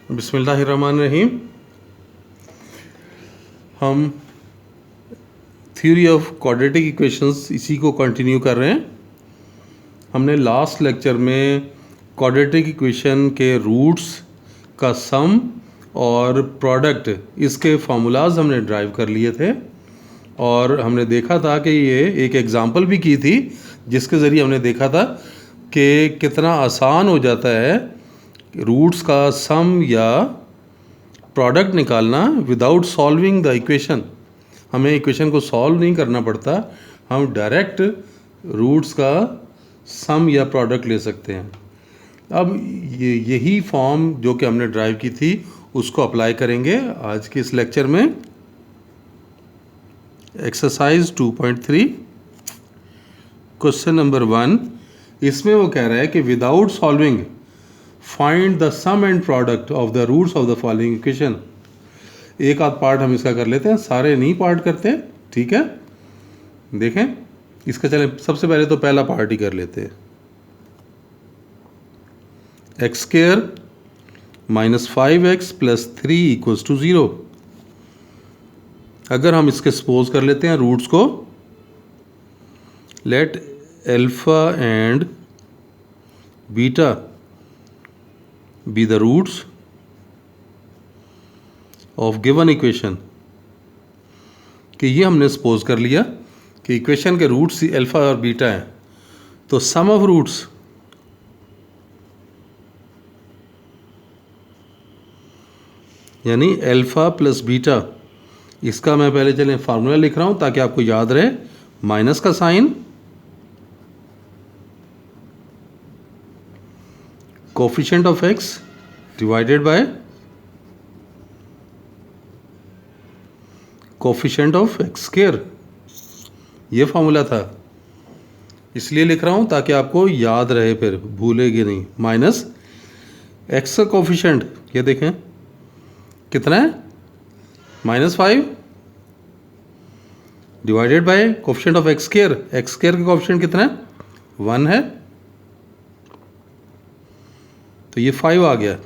बिस्मिल्लाहिर्रहमानिर्रहीम। हम theory of quadratic equations इसी को कंटिन्यू कर रहे हैं। हमने लास्ट लेक्चर में क्वाड्रेटिक इक्वेशन के रूट्स का सम और प्रोडक्ट इसके फार्मूलाज हमने ड्राइव कर लिए थे और हमने देखा था कि ये एक एग्ज़ाम्पल भी की थी जिसके ज़रिए हमने देखा था कि कितना आसान हो जाता है रूट्स का सम या प्रोडक्ट निकालना विदाउट सॉल्विंग द इक्वेशन। हमें इक्वेशन को सॉल्व नहीं करना पड़ता, हम डायरेक्ट रूट्स का सम या प्रोडक्ट ले सकते हैं। अब यही फॉर्म जो कि हमने ड्राइव की थी उसको अप्लाई करेंगे आज के इस लेक्चर में। एक्सरसाइज 2.3 क्वेश्चन नंबर 1, इसमें वो कह रहा है कि without solving find the sum and product of the roots of the following equation. एक आध पार्ट हम इसका कर लेते हैं, सारे नहीं पार्ट करते, ठीक है। देखें इसका, चलें सबसे पहले तो पहला पार्ट ही कर लेते हैं। X square minus 5x plus 3 equals to 0। अगर हम इसके सपोज कर लेते हैं रूट्स को, let alpha and beta be the roots of given equation, कि ये हमने सपोज कर लिया कि इक्वेशन के रूट्स अल्फा और बीटा हैं, तो सम ऑफ रूट्स यानी अल्फा प्लस बीटा, इसका मैं पहले चलें फार्मूला लिख रहा हूं ताकि आपको याद रहे। माइनस का sign, coefficient of x divided by coefficient of x square, ये फार्मूला था, इसलिए लिख रहा हूं ताकि आपको याद रहे, फिर भूलेगी नहीं। माइनस एक्स का कोफिशिएंट, ये देखें कितना है, -5 divided by coefficient of x square. X square का कोफिशिएंट कितना है, 1 है, तो ये 5 आ गया।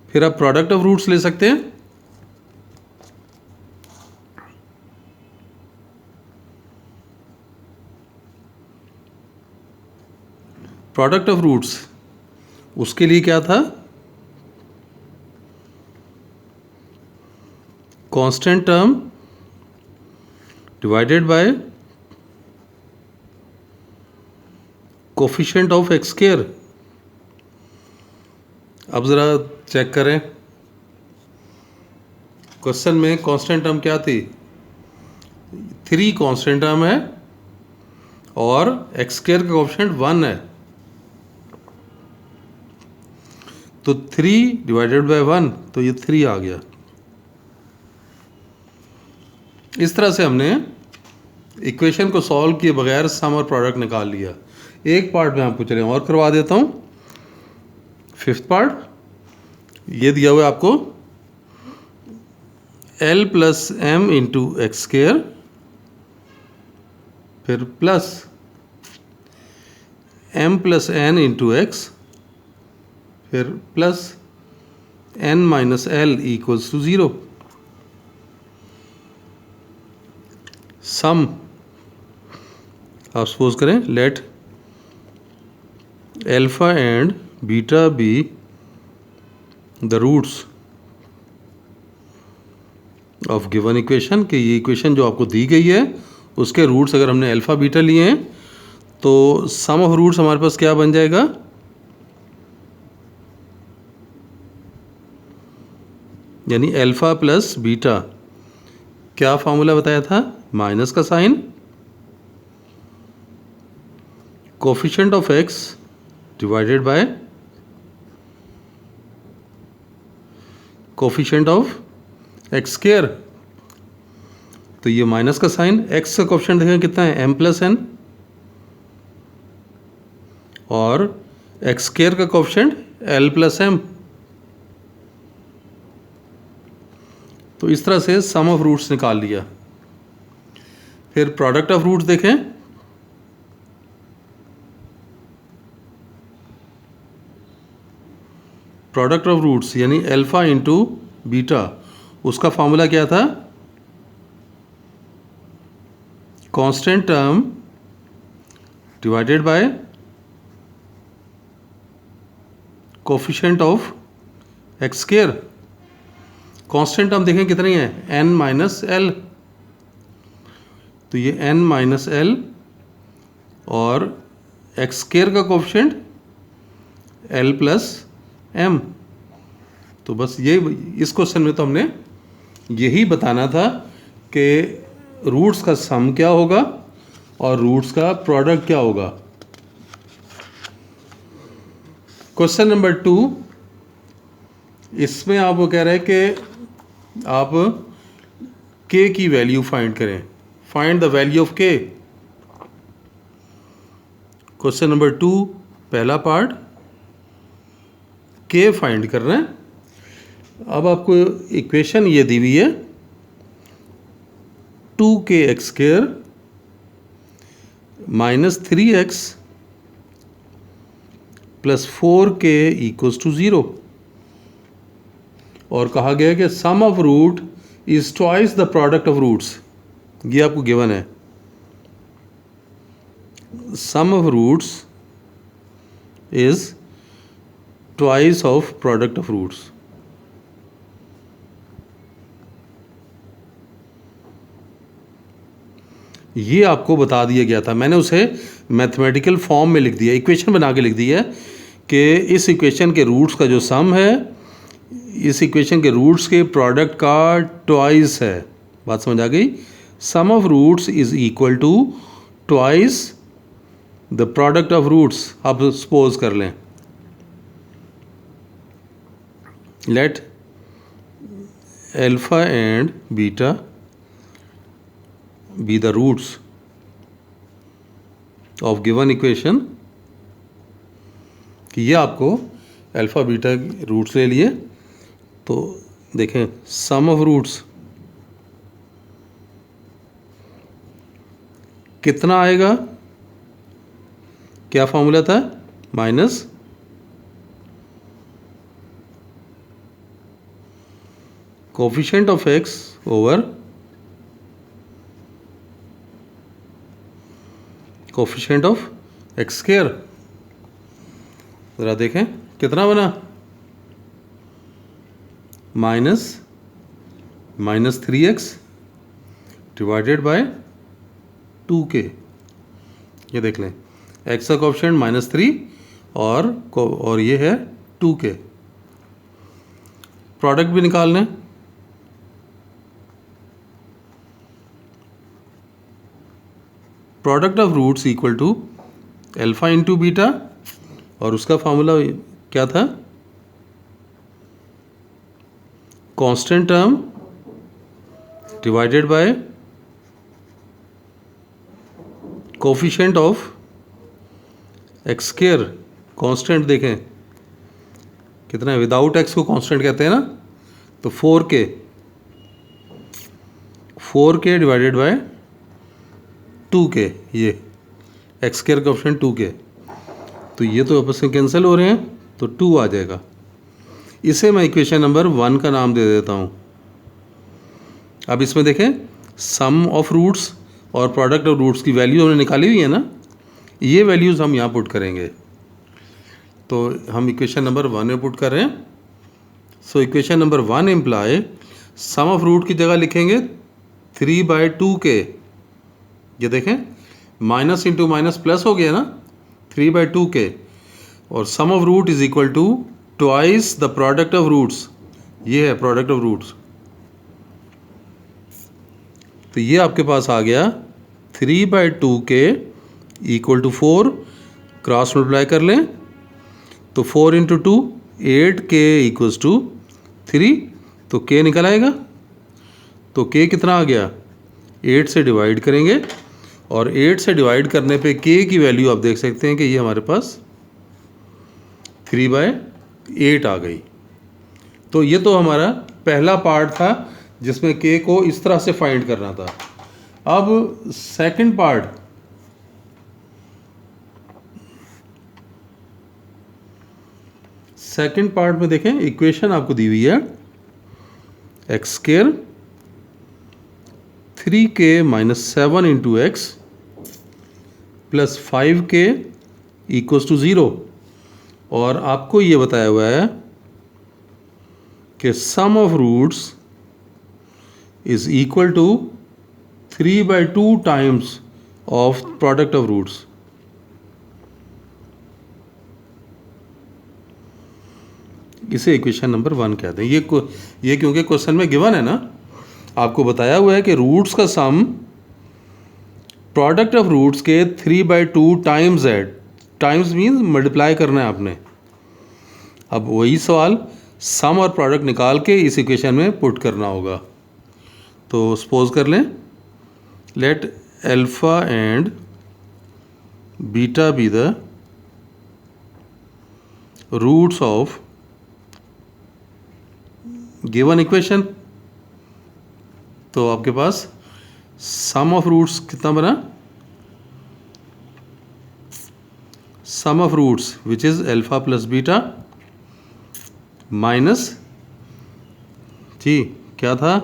फिर आप प्रोडक्ट ऑफ रूट्स ले सकते हैं। प्रोडक्ट ऑफ रूट्स, उसके लिए क्या था, constant term divided by coefficient of x square. अब ज़रा चेक करें, क्वेश्चन में कांस्टेंट टर्म क्या थी, 3 कांस्टेंट टर्म है और एक्स स्क्वायर का कोफिशिएंट 1 है, तो 3 डिवाइडेड बाय 1, तो ये 3 आ गया। इस तरह से हमने इक्वेशन को सॉल्व किए बगैर सम और प्रोडक्ट निकाल लिया। एक पार्ट में आपको चलें और करवा देता हूँ। फिफ्थ पार्ट, ये दिया हुआ है आपको, L plus M into X square, फिर plus m plus n into X, फिर plus n minus L equals to 0। सम आप सपोज करें, let alpha and beta be the roots of given equation, कि ये इक्वेशन जो आपको दी गई है उसके रूट्स अगर हमने अल्फा बीटा लिए हैं तो सम ऑफ रूट्स हमारे पास क्या बन जाएगा, यानी अल्फा प्लस बीटा, क्या फार्मूला बताया था, माइनस का sign, coefficient of x divided by coefficient of x square, तो ये माइनस का साइन, एक्स का कोफिशिएंट देखें कितना है, m प्लस एन, और एक्स स्क्वायर का कोफिशिएंट l प्लस एम। तो इस तरह से सम ऑफ रूट्स निकाल लिया। फिर प्रोडक्ट ऑफ रूट्स देखें, प्रोडक्ट ऑफ रूट्स यानी अल्फ़ा इंटू बीटा, उसका फॉर्मूला क्या था? Constant term divided by coefficient of x square. Constant term देखें कितनी है? n minus L. तो ये n माइनस एल और एक्स स्क्वायर का कोफिशिएंट l प्लस m। तो बस ये इस क्वेश्चन में तो हमने यही बताना था कि रूट्स का सम क्या होगा और रूट्स का प्रोडक्ट क्या होगा। क्वेश्चन नंबर 2, इसमें आप वो कह रहे हैं कि आप k की वैल्यू फाइंड करें। Find the value of k। Question number 2 पहला पार्ट, k फाइंड कर रहे हैं। अब आपको इक्वेशन ये दी हुई है 2kx square minus 3x plus 4k equals to 0, और कहा गया कि sum of root is twice the product of roots. ये आपको गिवन है, sum of roots is twice of product of roots. ये आपको बता दिया गया था, मैंने उसे मैथमेटिकल फॉर्म में लिख दिया, इक्वेशन बना के लिख दिया है कि इस इक्वेशन के रूट्स का जो सम है इस इक्वेशन के रूट्स के प्रोडक्ट का ट्वाइस है। बात समझ आ गई? Sum of roots is equal to twice the product of roots. आप सपोज कर लें, let alpha and beta be the roots of given equation, कि ये आपको अल्फ़ा बीटा रूट्स ले लिए। तो देखें सम ऑफ रूट्स कितना आएगा? क्या फॉर्मूला था? Minus coefficient of x over coefficient of x square. ज़रा देखें कितना बना? Minus 3x divided by 2k। ये देख लें, x का कोफिशिएंट -3 और ये है 2k। प्रोडक्ट भी निकाल लें। Product of roots equal to alpha into beta, और उसका फॉर्मूला क्या था? Constant term divided by coefficient of x square. Constant देखें कितना है? विदाउट एक्स को कांस्टेंट कहते हैं ना। तो 4k डिवाइडेड बाय 2k, ये एक्स स्क्वायर का ऑप्शन 2k। तो ये तो आपस में कैंसिल हो रहे हैं, तो 2 आ जाएगा। इसे मैं इक्वेशन नंबर 1 का नाम दे देता हूँ। अब इसमें देखें सम ऑफ रूट्स और प्रोडक्ट ऑफ रूट्स की वैल्यू हमने निकाली हुई है ना, ये वैल्यूज़ हम यहाँ पुट करेंगे। तो हम इक्वेशन नंबर 1 में पुट कर रहे हैं। So equation number 1 imply sum of root की जगह लिखेंगे 3/2k। ये देखें माइनस इंटू माइनस प्लस हो गया ना, 3/2k, और sum of root is equal to twice the product of roots. ये है प्रोडक्ट ऑफ रूट्स। तो ये आपके पास आ गया 3/2k equal to 4। Cross multiply कर लें तो 4 इंटू 2 8k इक्वल्स टू 3। तो k निकल आएगा। तो k कितना आ गया? 8 से डिवाइड करेंगे, और 8 से डिवाइड करने पे k की वैल्यू आप देख सकते हैं कि ये हमारे पास 3/8 आ गई। तो ये तो हमारा पहला पार्ट था जिसमें k को इस तरह से फाइंड करना था। अब सेकंड पार्ट, सेकंड पार्ट में देखें, इक्वेशन आपको दी हुई है X square 3k minus 7 into X plus 5k equals to 0, और आपको ये बताया हुआ है कि sum of roots is equal to 3/2 times of product of roots. इसे इक्वेशन नंबर 1 कहते हैं। ये क्योंकि क्वेश्चन में गिवन है ना, आपको बताया हुआ है कि रूट्स का सम प्रोडक्ट ऑफ रूट्स के 3/2 टाइम्स है। टाइम्स मीन्स मल्टीप्लाई करना है आपने। अब वही सवाल सम और प्रोडक्ट निकाल के इस इक्वेशन में पुट करना होगा। तो सपोज कर लें, let alpha and beta be the roots of given equation. तो आपके पास सम ऑफ रूट्स कितना बना, sum of roots which is alpha plus beta minus जी क्या था,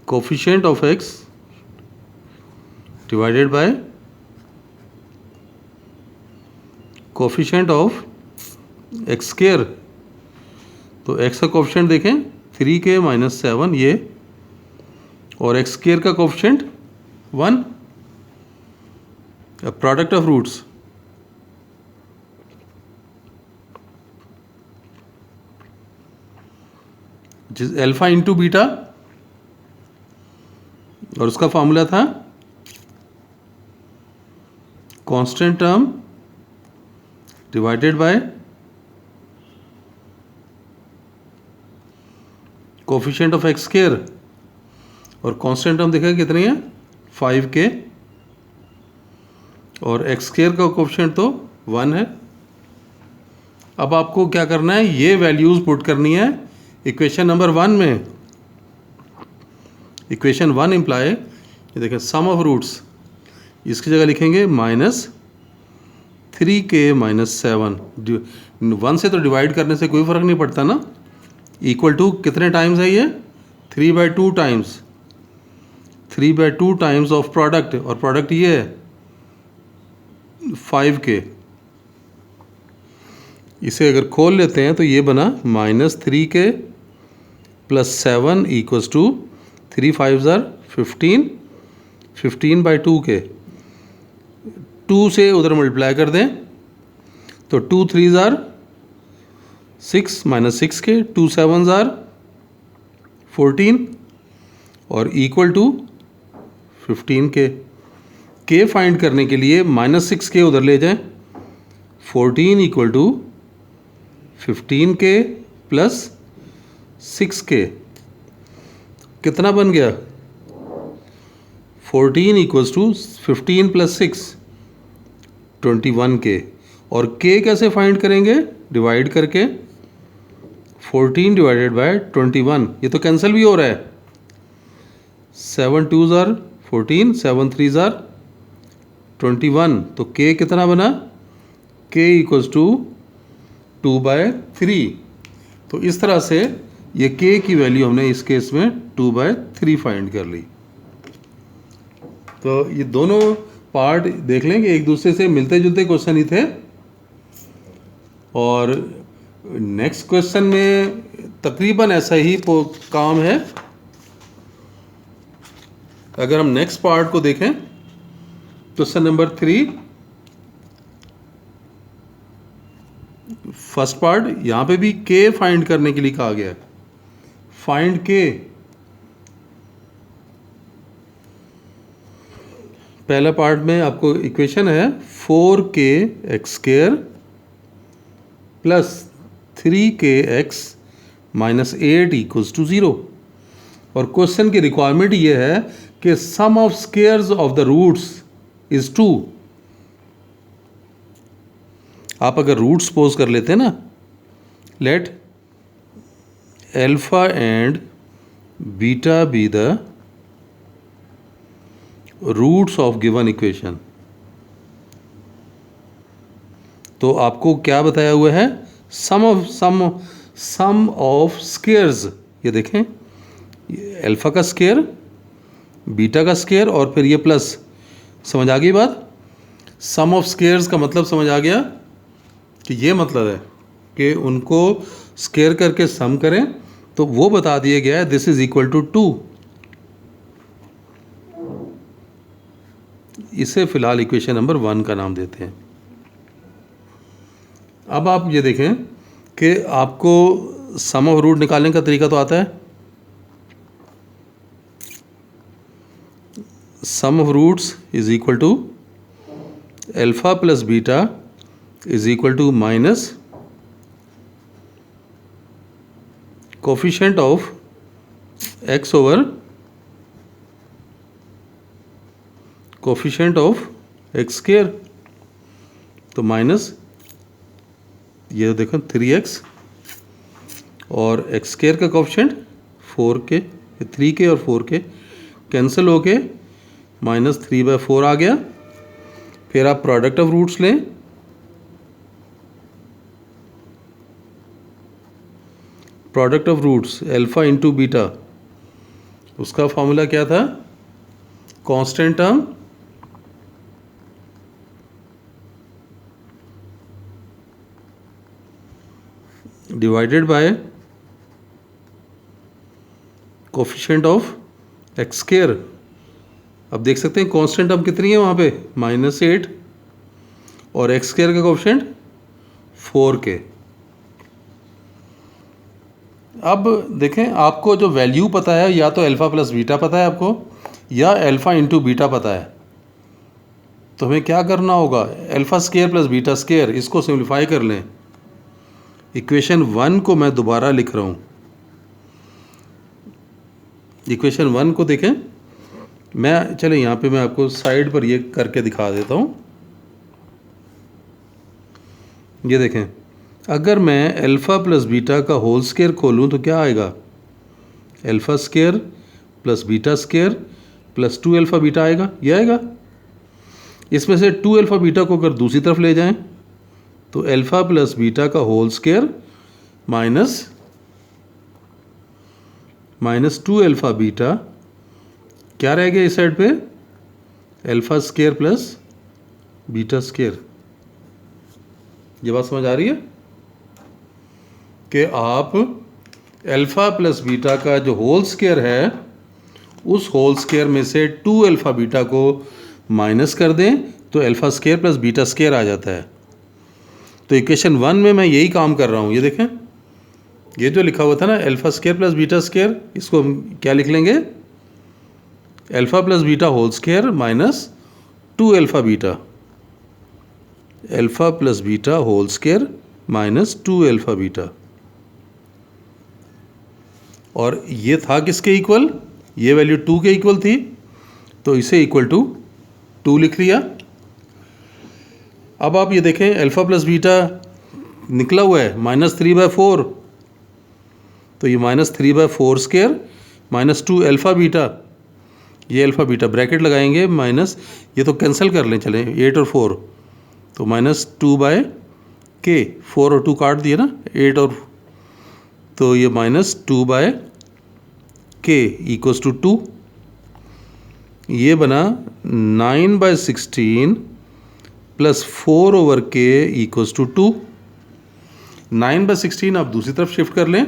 coefficient of x divided by coefficient of x square. तो X का कोफिशिएंट देखें 3k माइनस 7 ये, और एक्स स्क्वायर का कोफिशिएंट 1। अब प्रोडक्ट ऑफ रूट्स जिस अल्फा इंटू बीटा, और उसका फॉर्मूला था constant term divided by coefficient of x square, और कांस्टेंट टर्म देखा कितनी है 5k, और एक्स स्क्वायर का कोफिशिएंट तो 1 है। अब आपको क्या करना है, ये वैल्यूज पुट करनी है इक्वेशन नंबर 1 में। इक्वेशन 1 इम्प्लाई, ये देखें सम ऑफ रूट्स, इसकी जगह लिखेंगे माइनस 3k माइनस 7। 1 से तो डिवाइड करने से कोई फ़र्क नहीं पड़ता ना, इक्वल टू कितने टाइम्स है ये 3/2 टाइम्स, 3/2 टाइम्स ऑफ प्रोडक्ट, और प्रोडक्ट ये है 5k। इसे अगर खोल लेते हैं तो ये बना minus 3k plus 7 equals to 3 5 15, 15/2k। 2 से उधर मल्टीप्लाई कर दें तो 2 3 6 माइनस 6k, 2 7 14, और equal to 15k। k find करने के लिए माइनस 6k उधर ले जाएं, 14 equal to 15k plus 6k, कितना बन गया 14 इक्वल्स टू 15 प्लस 6 21k। और k कैसे फाइंड करेंगे, डिवाइड करके 14 डिवाइडेड बाय 21, ये तो कैंसिल भी हो रहा है, 7 2 14, 7 3 21, तो k कितना बना, k इक्वल्स टू 2/3। तो इस तरह से ये k की वैल्यू हमने इस केस में 2/3 फाइंड कर ली। तो ये दोनों पार्ट देख लें कि एक दूसरे से मिलते जुलते क्वेश्चन ही थे, और नेक्स्ट क्वेश्चन में तकरीबन ऐसा ही काम है। अगर हम नेक्स्ट पार्ट को देखें, क्वेश्चन नंबर 3, फर्स्ट पार्ट, यहाँ पे भी k फाइंड करने के लिए कहा गया है, फाइंड k। पहला पार्ट में आपको इक्वेशन है 4k X square plus 3k X minus 8 equals to 0, और क्वेश्चन की रिक्वायरमेंट ये है कि sum of squares of the roots is 2। आप अगर रूट सपोज कर लेते हैं ना, let alpha and beta be the roots of given equation. तो आपको क्या बताया हुआ है, सम ऑफ स्केयर्स। ये देखें, अल्फ़ा का स्केयर, बीटा का स्केयर और फिर ये प्लस। समझ आ गई बात? सम ऑफ स्केयर्स का मतलब समझ आ गया कि ये मतलब है कि उनको स्केयर करके सम करें, तो वो बता दिया गया है दिस इज इक्वल टू 2। इसे फिलहाल इक्वेशन नंबर 1 का नाम देते हैं। अब आप ये देखें कि आपको सम ऑफ रूट निकालने का तरीका तो आता है। Sum of roots is equal to alpha plus beta is equal to minus coefficient of x over coefficient of x square. तो माइनस ये देखो 3x और x स्केयर का कोफिशिएंट 4k, 3k और 4k कैंसिल होके -3/4 आ गया। फिर आप प्रोडक्ट ऑफ रूट्स लें, product of roots alpha into beta, उसका फॉर्मूला क्या था, constant term divided by coefficient of x square. अब देख सकते हैं कांस्टेंट टर्म कितनी है वहाँ पे, -8 और x स्केयर का कोफिशिएंट 4k। अब देखें, आपको जो वैल्यू पता है या तो अल्फ़ा प्लस बीटा पता है आपको, या अल्फ़ा इंटू बीटा पता है। तो हमें क्या करना होगा, alpha square plus beta square, इसको सिंप्लीफाई कर लें। इक्वेशन 1 को मैं दोबारा लिख रहा हूँ। इक्वेशन 1 को देखें, मैं चले यहाँ पे मैं आपको साइड पर ये करके दिखा देता हूँ। ये देखें, अगर मैं अल्फ़ा प्लस बीटा का होल स्केयर खोलूँ तो क्या आएगा, alpha square plus beta square plus 2 alpha beta आएगा, ये आएगा। इसमें से 2 अल्फ़ा बीटा को अगर दूसरी तरफ ले जाएं तो अल्फ़ा प्लस बीटा का whole square minus 2 alpha beta, क्या रह गया इस साइड पे, alpha square plus beta square. ये बात समझ आ रही है कि आप अल्फ़ा प्लस बीटा का जो होल स्केयर है, उस होल स्केयर में से 2 अल्फ़ा बीटा को माइनस कर दें तो alpha square plus beta square आ जाता है। तो इक्वेशन 1 में मैं यही काम कर रहा हूँ। ये देखें, ये जो लिखा हुआ था ना alpha square plus beta square, इसको हम क्या लिख लेंगे, alpha plus beta whole square minus 2 alpha beta, alpha plus beta whole square minus 2 alpha beta. और ये था किसके इक्वल, ये वैल्यू 2 के इक्वल थी, तो इसे इक्वल टू 2 लिख लिया। अब आप ये देखें, अल्फ़ा प्लस बीटा निकला हुआ है -3/4, तो ये -3/4 स्केयर माइनस 2 अल्फ़ा बीटा, ये अल्फ़ा बीटा ब्रैकेट लगाएंगे माइनस, ये तो कैंसिल कर लें, चलें 8 और 4, तो -2/k, 4 और 2 काट दिए ना, 8 और, तो ये -2/k इक्वल्स टू 2। ये बना 9/16 प्लस 4/k इक्वल्स टू 2। 9/16 आप दूसरी तरफ शिफ्ट कर लें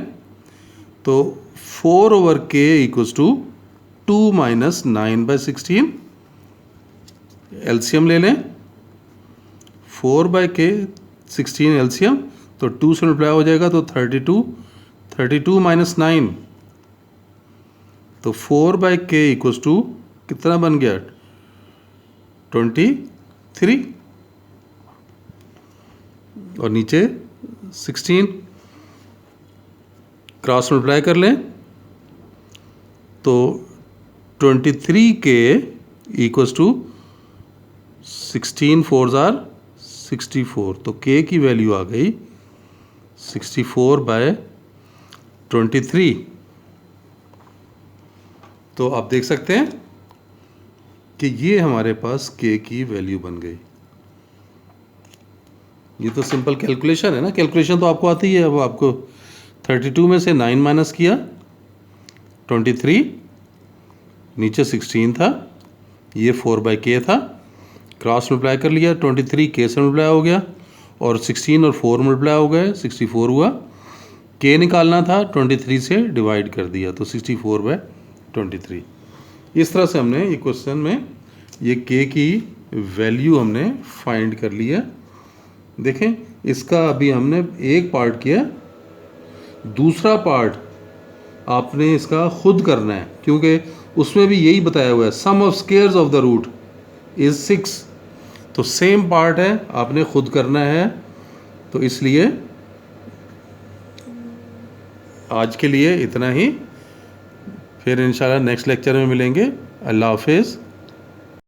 तो 4/k equals to 2 minus 9/16। LCM ले लें, 4/k 16 एलसीएम, तो 2 से मल्टीप्लाई हो जाएगा तो 32 माइनस 9, तो 4/k इक्वल्स टू कितना बन गया, 23, और नीचे 16 क्रॉस मल्टीप्लाई कर लें तो 23k equals to 16 4s are 64, तो k की वैल्यू आ गई 64/23। तो आप देख सकते हैं कि ये हमारे पास k की वैल्यू बन गई। ये तो सिंपल कैलकुलेशन है ना, कैलकुलेशन तो आपको आती है। अब आपको 32 में से 9 माइनस किया 23, नीचे 16 था, ये 4/k था, क्रॉस मल्टीप्लाई कर लिया, 23 k से मल्टीप्लाई हो गया और 16 और 4 मल्टीप्लाई हो गए, 64 हुआ। k निकालना था, 23 से डिवाइड कर दिया तो 64/23। इस तरह से हमने ये क्वेश्चन में ये k की वैल्यू हमने फाइंड कर लिया। देखें, इसका अभी हमने एक पार्ट किया, दूसरा पार्ट आपने इसका खुद करना है, क्योंकि उसमें भी यही बताया हुआ है, sum of squares of the root is 6। तो सेम पार्ट है, आपने खुद करना है। तो इसलिए आज के लिए इतना ही, फिर इंशाल्लाह नेक्स्ट लेक्चर में मिलेंगे। अल्लाह हाफिज़।